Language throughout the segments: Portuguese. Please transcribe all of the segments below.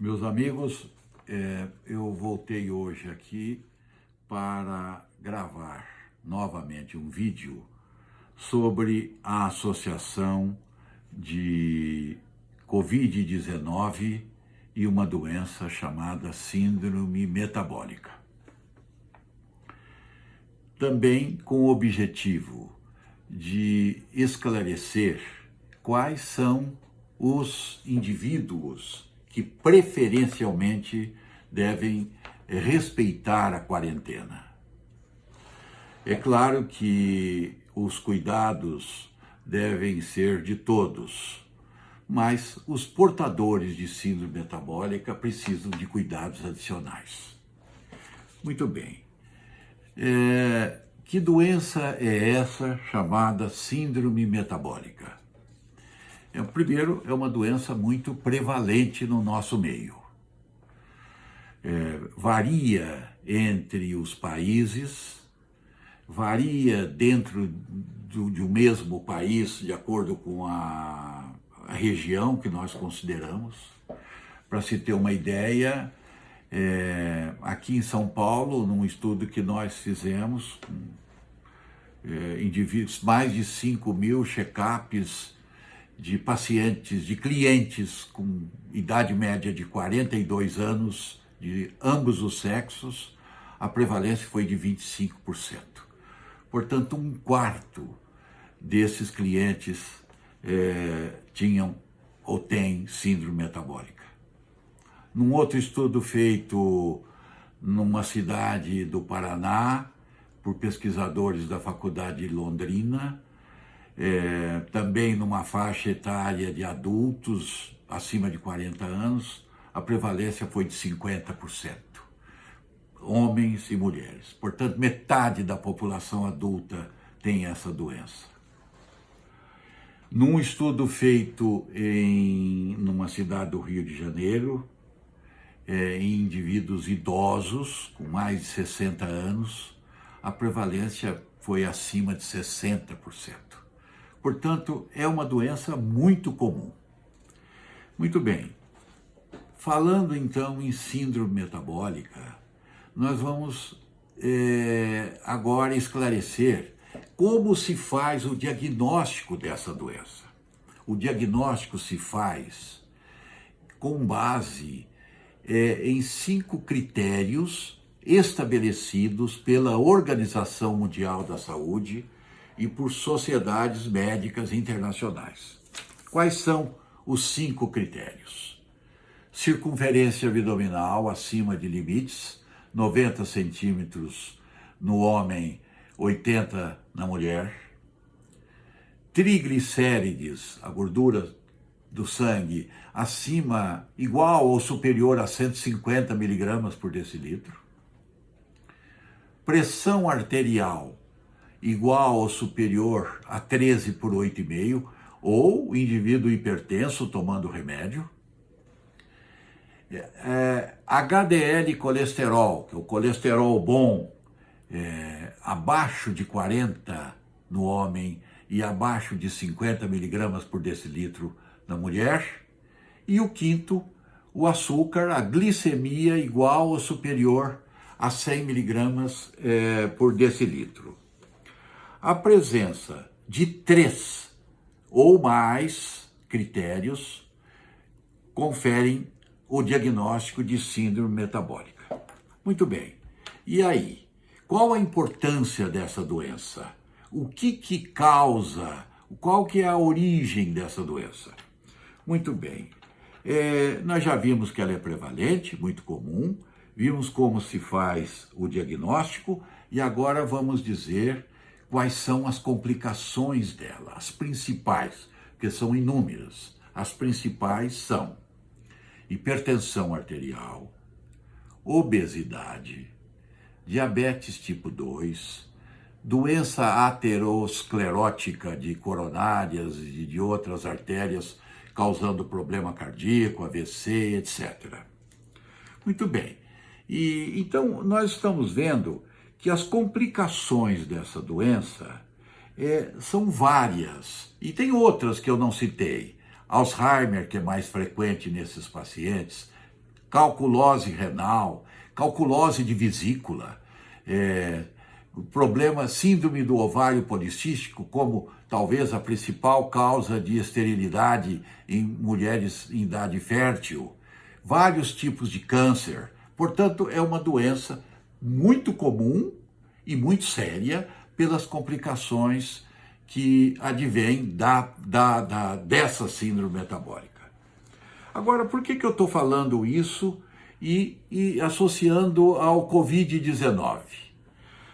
Meus amigos, eu voltei hoje aqui para gravar novamente um vídeo sobre a associação de Covid-19 e uma doença chamada síndrome metabólica. Também com o objetivo de esclarecer quais são os indivíduos que preferencialmente devem respeitar a quarentena. É claro que os cuidados devem ser de todos, mas os portadores de síndrome metabólica precisam de cuidados adicionais. Muito bem. Que doença é essa chamada síndrome metabólica? Primeiro, é uma doença muito prevalente no nosso meio. Varia entre os países, varia dentro de um mesmo país, de acordo com a região que nós consideramos. Para se ter uma ideia, aqui em São Paulo, num estudo que nós fizemos, indivíduos, mais de 5.000 check-ups de pacientes, de clientes com idade média de 42 anos, de ambos os sexos, a prevalência foi de 25%. Portanto, um quarto desses clientes tinham ou têm síndrome metabólica. Num outro estudo feito numa cidade do Paraná, por pesquisadores da Faculdade de Londrina, também numa faixa etária de adultos acima de 40 anos, a prevalência foi de 50%, homens e mulheres. Portanto, metade da população adulta tem essa doença. Num estudo feito numa cidade do Rio de Janeiro, em indivíduos idosos com mais de 60 anos, a prevalência foi acima de 60%. Portanto, é uma doença muito comum. Muito bem. Falando então em síndrome metabólica, nós vamos agora esclarecer como se faz o diagnóstico dessa doença. O diagnóstico se faz com base em 5 critérios estabelecidos pela Organização Mundial da Saúde e por sociedades médicas internacionais. Quais são os 5 critérios? Circunferência abdominal acima de limites, 90 centímetros no homem, 80 na mulher. Triglicérides, a gordura do sangue, acima, igual ou superior a 150 miligramas por decilitro. Pressão arterial, igual ou superior a 13 por 8,5, ou indivíduo hipertenso tomando remédio. HDL colesterol, que é o colesterol bom, abaixo de 40 no homem e abaixo de 50 miligramas por decilitro na mulher. E o quinto, o açúcar, a glicemia igual ou superior a 100 miligramas por decilitro. A presença de 3 ou mais critérios conferem o diagnóstico de síndrome metabólica. Muito bem. E aí? Qual a importância dessa doença? O que causa? Qual que é a origem dessa doença? Muito bem. Nós já vimos que ela é prevalente, muito comum, vimos como se faz o diagnóstico e agora vamos dizer quais são as complicações dela, as principais, porque são inúmeras. As principais são hipertensão arterial, obesidade, diabetes tipo 2, doença aterosclerótica de coronárias e de outras artérias, causando problema cardíaco, AVC, etc. Muito bem. E então nós estamos vendo que as complicações dessa doença são várias. E tem outras que eu não citei. Alzheimer, que é mais frequente nesses pacientes, calculose renal, calculose de vesícula, problema, síndrome do ovário policístico, como talvez a principal causa de esterilidade em mulheres em idade fértil, vários tipos de câncer. Portanto, é uma doença muito comum e muito séria pelas complicações que advêm dessa síndrome metabólica. Agora, por que eu estou falando isso e associando ao Covid-19?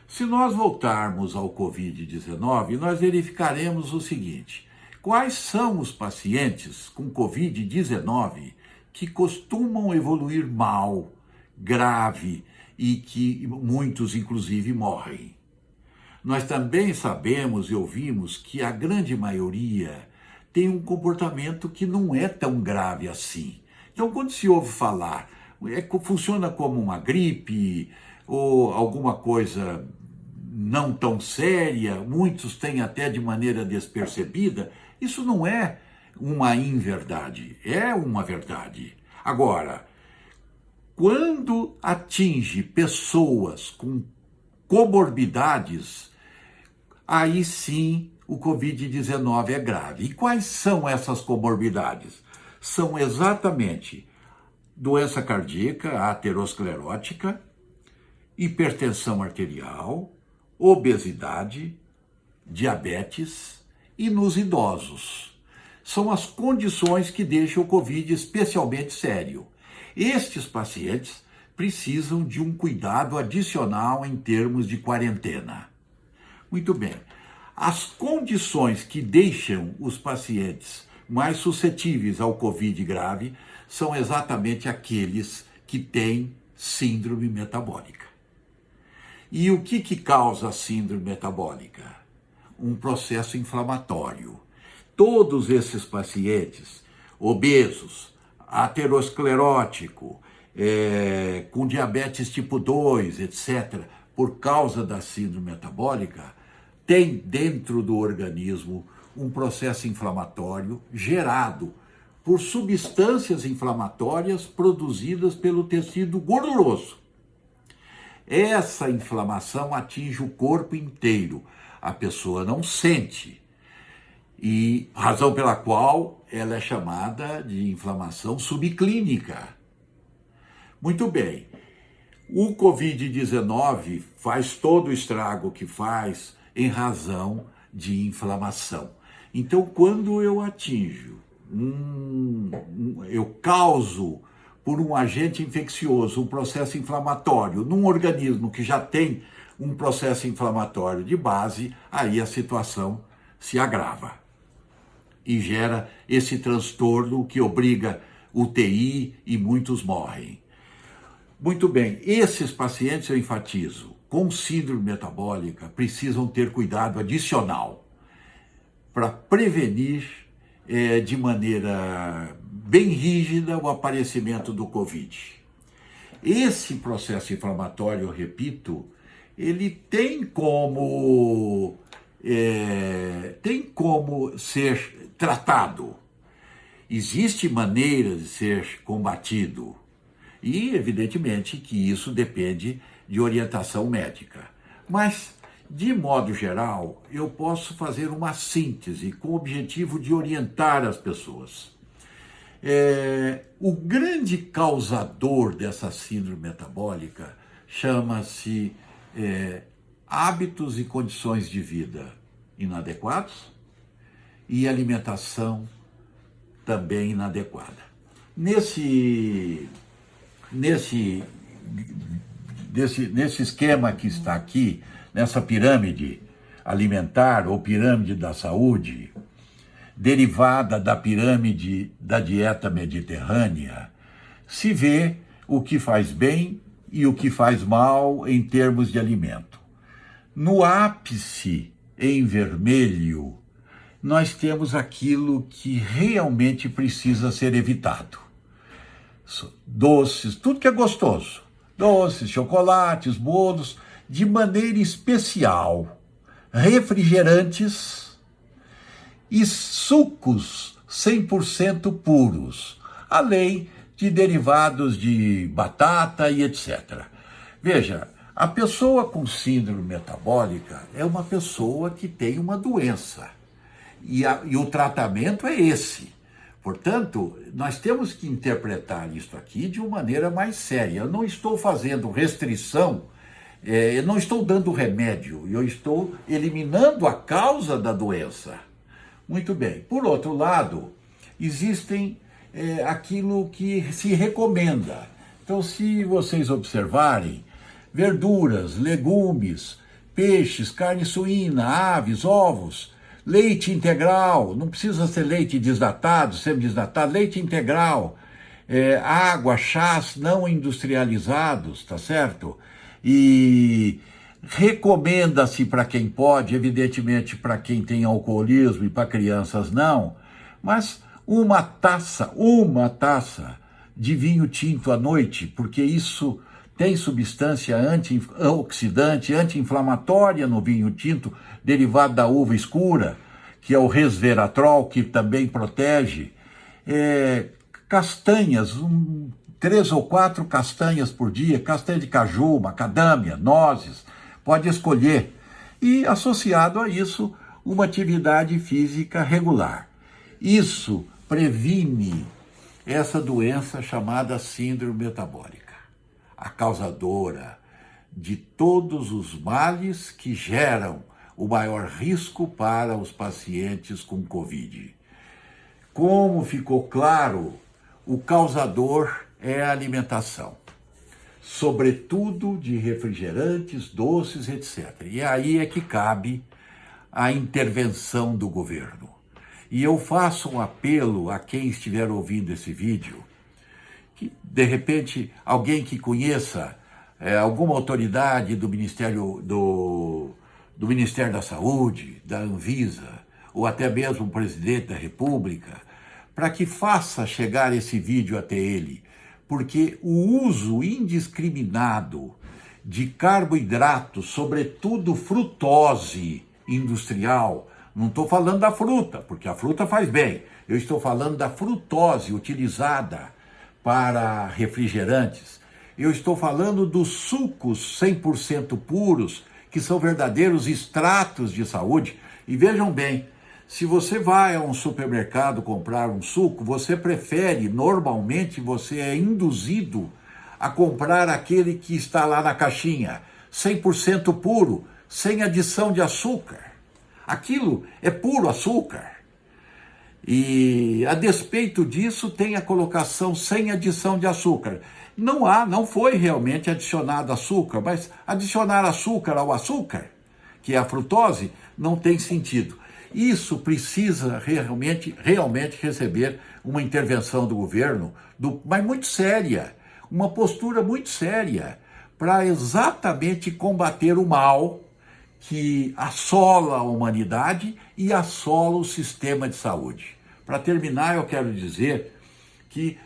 Se nós voltarmos ao Covid-19, nós verificaremos o seguinte: quais são os pacientes com Covid-19 que costumam evoluir mal, grave, e que muitos, inclusive, morrem? Nós também sabemos e ouvimos que a grande maioria tem um comportamento que não é tão grave assim. Então, quando se ouve falar, funciona como uma gripe ou alguma coisa não tão séria, muitos têm até de maneira despercebida, isso não é uma inverdade, é uma verdade. Agora, quando atinge pessoas com comorbidades, aí sim o Covid-19 é grave. E quais são essas comorbidades? São exatamente doença cardíaca, aterosclerótica, hipertensão arterial, obesidade, diabetes e nos idosos. São as condições que deixam o Covid especialmente sério. Estes pacientes precisam de um cuidado adicional em termos de quarentena. Muito bem. As condições que deixam os pacientes mais suscetíveis ao Covid grave são exatamente aqueles que têm síndrome metabólica. E o que causa a síndrome metabólica? Um processo inflamatório. Todos esses pacientes obesos, aterosclerótico, com diabetes tipo 2, etc., por causa da síndrome metabólica, tem dentro do organismo um processo inflamatório gerado por substâncias inflamatórias produzidas pelo tecido gorduroso. Essa inflamação atinge o corpo inteiro. A pessoa não sente. E razão pela qual ela é chamada de inflamação subclínica. Muito bem. O Covid-19 faz todo o estrago que faz em razão de inflamação. Então, quando eu atinjo, eu causo por um agente infeccioso, um processo inflamatório, num organismo que já tem um processo inflamatório de base, aí a situação se agrava e gera esse transtorno que obriga UTI e muitos morrem. Muito bem, esses pacientes, eu enfatizo, com síndrome metabólica, precisam ter cuidado adicional para prevenir de maneira bem rígida o aparecimento do Covid. Esse processo inflamatório, eu repito, ele tem como ser tratado. Existe maneira de ser combatido. E, evidentemente, que isso depende de orientação médica. Mas, de modo geral, eu posso fazer uma síntese com o objetivo de orientar as pessoas. O grande causador dessa síndrome metabólica chama-se hábitos e condições de vida inadequados e alimentação também inadequada. Nesse esquema que está aqui, nessa pirâmide alimentar ou pirâmide da saúde, derivada da pirâmide da dieta mediterrânea, se vê o que faz bem e o que faz mal em termos de alimento. No ápice, em vermelho, nós temos aquilo que realmente precisa ser evitado. Doces, tudo que é gostoso. Doces, chocolates, bolos, de maneira especial. Refrigerantes e sucos 100% puros. Além de derivados de batata e etc. Veja, a pessoa com síndrome metabólica é uma pessoa que tem uma doença. E o tratamento é esse. Portanto, nós temos que interpretar isso aqui de uma maneira mais séria. Eu não estou fazendo restrição, eu não estou dando remédio, eu estou eliminando a causa da doença. Muito bem. Por outro lado, existem aquilo que se recomenda. Então, se vocês observarem, verduras, legumes, peixes, carne suína, aves, ovos, leite integral, não precisa ser leite desnatado, semi-desnatado, leite integral, água, chás não industrializados, tá certo? E recomenda-se para quem pode, evidentemente para quem tem alcoolismo e para crianças não, mas uma taça de vinho tinto à noite, porque isso tem substância antioxidante, anti-inflamatória no vinho tinto, derivado da uva escura, que é o resveratrol, que também protege. Castanhas, 3 ou 4 castanhas por dia, castanha de caju, macadâmia, nozes, pode escolher. E associado a isso, uma atividade física regular. Isso previne essa doença chamada síndrome metabólica, a causadora de todos os males que geram o maior risco para os pacientes com Covid. Como ficou claro, o causador é a alimentação, sobretudo de refrigerantes, doces, etc. E aí é que cabe a intervenção do governo. E eu faço um apelo a quem estiver ouvindo esse vídeo, que de repente alguém que conheça alguma autoridade do Ministério da Saúde, da Anvisa, ou até mesmo o presidente da República, para que faça chegar esse vídeo até ele, porque o uso indiscriminado de carboidratos, sobretudo frutose industrial, não estou falando da fruta, porque a fruta faz bem, eu estou falando da frutose utilizada para refrigerantes. Eu estou falando dos sucos 100% puros, que são verdadeiros extratos de saúde. E vejam bem, se você vai a um supermercado comprar um suco, você prefere, normalmente você é induzido a comprar aquele que está lá na caixinha, 100% puro, sem adição de açúcar. Aquilo é puro açúcar. E a despeito disso tem a colocação sem adição de açúcar. Não foi realmente adicionado açúcar, mas adicionar açúcar ao açúcar, que é a frutose, não tem sentido. Isso precisa realmente receber uma intervenção do governo, mas muito séria, uma postura muito séria, para exatamente combater o mal que assola a humanidade e assola o sistema de saúde. Para terminar, eu quero dizer que,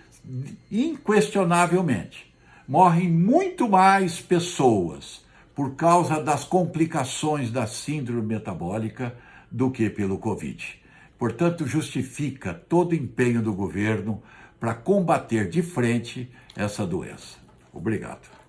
inquestionavelmente, morrem muito mais pessoas por causa das complicações da síndrome metabólica do que pelo Covid. Portanto, justifica todo o empenho do governo para combater de frente essa doença. Obrigado.